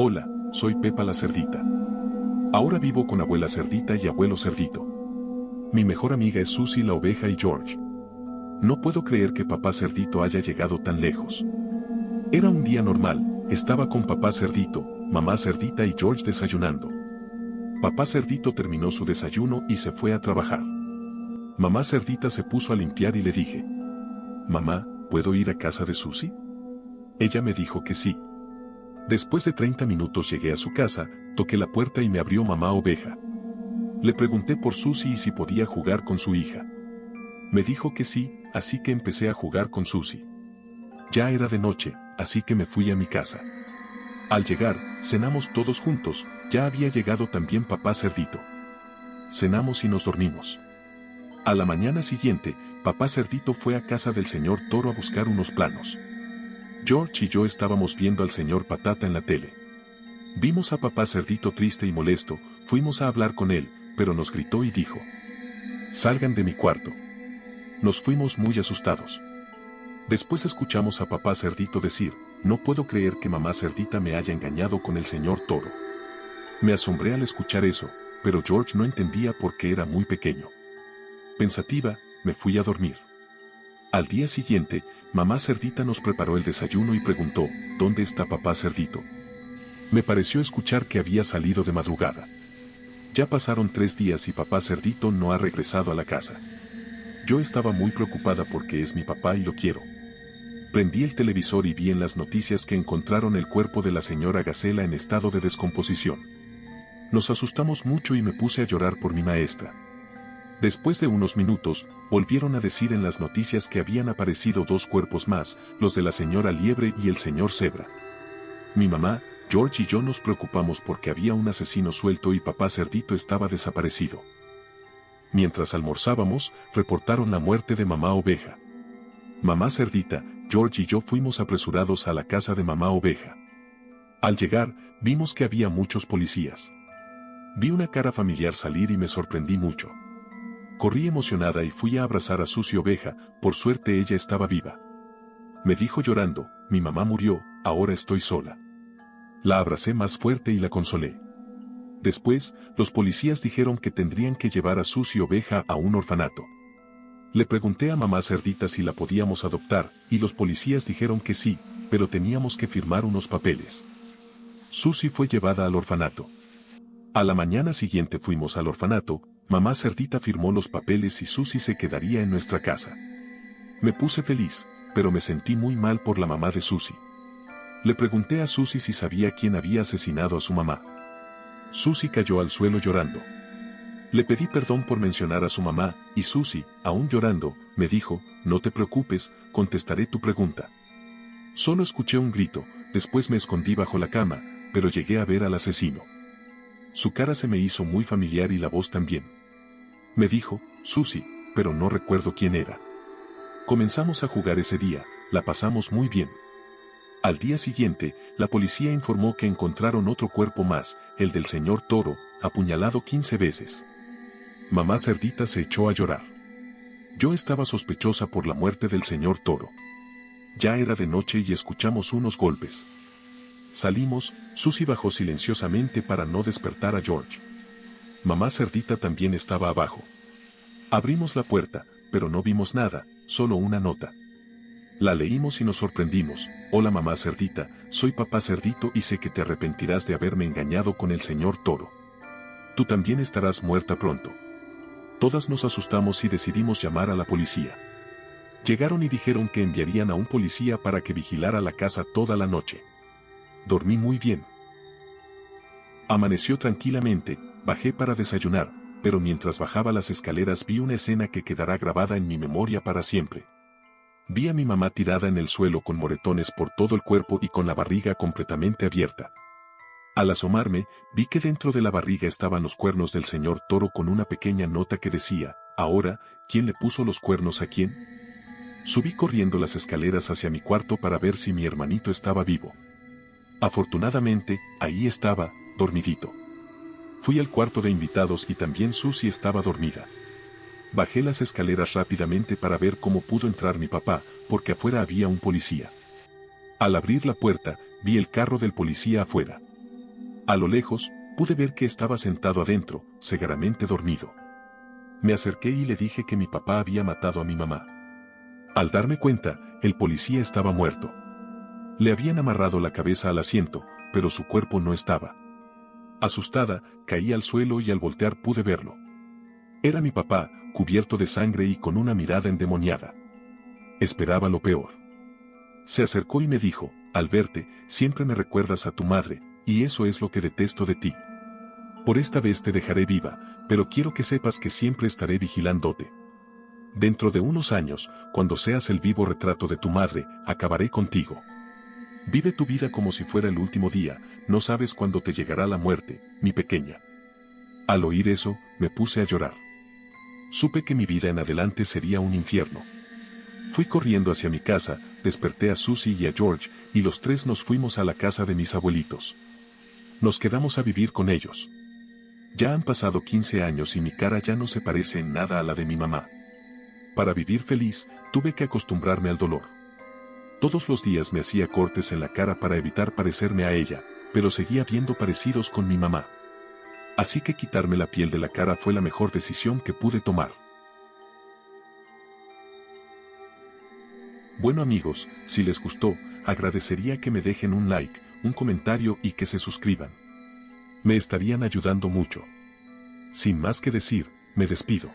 Hola, soy Pepa la Cerdita. Ahora vivo con abuela Cerdita y abuelo Cerdito. Mi mejor amiga es Susie la oveja y George. No puedo creer que papá Cerdito haya llegado tan lejos. Era un día normal, estaba con papá Cerdito, mamá Cerdita y George desayunando. Papá Cerdito terminó su desayuno y se fue a trabajar. Mamá Cerdita se puso a limpiar y le dije: Mamá, ¿puedo ir a casa de Susie? Ella me dijo que sí. Después de 30 minutos llegué a su casa, toqué la puerta y me abrió mamá oveja. Le pregunté por Susie y si podía jugar con su hija. Me dijo que sí, así que empecé a jugar con Susie. Ya era de noche, así que me fui a mi casa. Al llegar, cenamos todos juntos, ya había llegado también papá Cerdito. Cenamos y nos dormimos. A la mañana siguiente, papá Cerdito fue a casa del señor Toro a buscar unos planos. George y yo estábamos viendo al señor Patata en la tele. Vimos a papá Cerdito triste y molesto, fuimos a hablar con él, pero nos gritó y dijo: Salgan de mi cuarto. Nos fuimos muy asustados. Después escuchamos a papá Cerdito decir: No puedo creer que mamá Cerdita me haya engañado con el señor Toro. Me asombré al escuchar eso, pero George no entendía por qué era muy pequeño. Pensativa, me fui a dormir. Al día siguiente, mamá Cerdita nos preparó el desayuno y preguntó: ¿Dónde está papá Cerdito? Me pareció escuchar que había salido de madrugada. Ya pasaron 3 días y papá Cerdito no ha regresado a la casa. Yo estaba muy preocupada porque es mi papá y lo quiero. Prendí el televisor y vi en las noticias que encontraron el cuerpo de la señora Gacela en estado de descomposición. Nos asustamos mucho y me puse a llorar por mi maestra. Después de unos minutos, volvieron a decir en las noticias que habían aparecido 2 cuerpos más, los de la señora Liebre y el señor Cebra. Mi mamá, George y yo nos preocupamos porque había un asesino suelto y papá Cerdito estaba desaparecido. Mientras almorzábamos, reportaron la muerte de mamá oveja. Mamá Cerdita, George y yo fuimos apresurados a la casa de mamá oveja. Al llegar, vimos que había muchos policías. Vi una cara familiar salir y me sorprendí mucho. Corrí emocionada y fui a abrazar a Susie oveja, por suerte ella estaba viva. Me dijo llorando: Mi mamá murió, ahora estoy sola. La abracé más fuerte y la consolé. Después, los policías dijeron que tendrían que llevar a Susie oveja a un orfanato. Le pregunté a mamá Cerdita si la podíamos adoptar, y los policías dijeron que sí, pero teníamos que firmar unos papeles. Susie fue llevada al orfanato. A la mañana siguiente fuimos al orfanato, mamá Cerdita firmó los papeles y Susie se quedaría en nuestra casa. Me puse feliz, pero me sentí muy mal por la mamá de Susie. Le pregunté a Susie si sabía quién había asesinado a su mamá. Susie cayó al suelo llorando. Le pedí perdón por mencionar a su mamá, y Susie, aún llorando, me dijo: No te preocupes, contestaré tu pregunta. Solo escuché un grito, después me escondí bajo la cama, pero llegué a ver al asesino. Su cara se me hizo muy familiar y la voz también. Me dijo: Susie, pero no recuerdo quién era. Comenzamos a jugar ese día, la pasamos muy bien. Al día siguiente, la policía informó que encontraron otro cuerpo más, el del señor Toro, apuñalado 15 veces. Mamá Cerdita se echó a llorar. Yo estaba sospechosa por la muerte del señor Toro. Ya era de noche y escuchamos unos golpes. Salimos, Susie bajó silenciosamente para no despertar a George. Mamá Cerdita también estaba abajo. Abrimos la puerta, pero no vimos nada, solo una nota. La leímos y nos sorprendimos: Hola mamá Cerdita, soy papá Cerdito y sé que te arrepentirás de haberme engañado con el señor Toro. Tú también estarás muerta pronto. Todas nos asustamos y decidimos llamar a la policía. Llegaron y dijeron que enviarían a un policía para que vigilara la casa toda la noche. Dormí muy bien. Amaneció tranquilamente, bajé para desayunar, pero mientras bajaba las escaleras vi una escena que quedará grabada en mi memoria para siempre. Vi a mi mamá tirada en el suelo con moretones por todo el cuerpo y con la barriga completamente abierta. Al asomarme, vi que dentro de la barriga estaban los cuernos del señor Toro con una pequeña nota que decía: Ahora, ¿quién le puso los cuernos a quién? Subí corriendo las escaleras hacia mi cuarto para ver si mi hermanito estaba vivo. Afortunadamente, ahí estaba, dormidito. Fui al cuarto de invitados y también Susie estaba dormida. Bajé las escaleras rápidamente para ver cómo pudo entrar mi papá, porque afuera había un policía. Al abrir la puerta, vi el carro del policía afuera. A lo lejos, pude ver que estaba sentado adentro, cegaramente dormido. Me acerqué y le dije que mi papá había matado a mi mamá. Al darme cuenta, el policía estaba muerto. Le habían amarrado la cabeza al asiento, pero su cuerpo no estaba. Asustada, caí al suelo y al voltear pude verlo. Era mi papá, cubierto de sangre y con una mirada endemoniada. Esperaba lo peor. Se acercó y me dijo, al verte, siempre me recuerdas a tu madre, y eso es lo que detesto de ti. Por esta vez te dejaré viva, pero quiero que sepas que siempre estaré vigilándote. Dentro de unos años, cuando seas el vivo retrato de tu madre, acabaré contigo. Vive tu vida como si fuera el último día, no sabes cuándo te llegará la muerte, mi pequeña. Al oír eso, me puse a llorar. Supe que mi vida en adelante sería un infierno. Fui corriendo hacia mi casa, desperté a Susie y a George, y los tres nos fuimos a la casa de mis abuelitos. Nos quedamos a vivir con ellos. Ya han pasado 15 años y mi cara ya no se parece en nada a la de mi mamá. Para vivir feliz, tuve que acostumbrarme al dolor. Todos los días me hacía cortes en la cara para evitar parecerme a ella, pero seguía viendo parecidos con mi mamá. Así que quitarme la piel de la cara fue la mejor decisión que pude tomar. Bueno amigos, si les gustó, agradecería que me dejen un like, un comentario y que se suscriban. Me estarían ayudando mucho. Sin más que decir, me despido.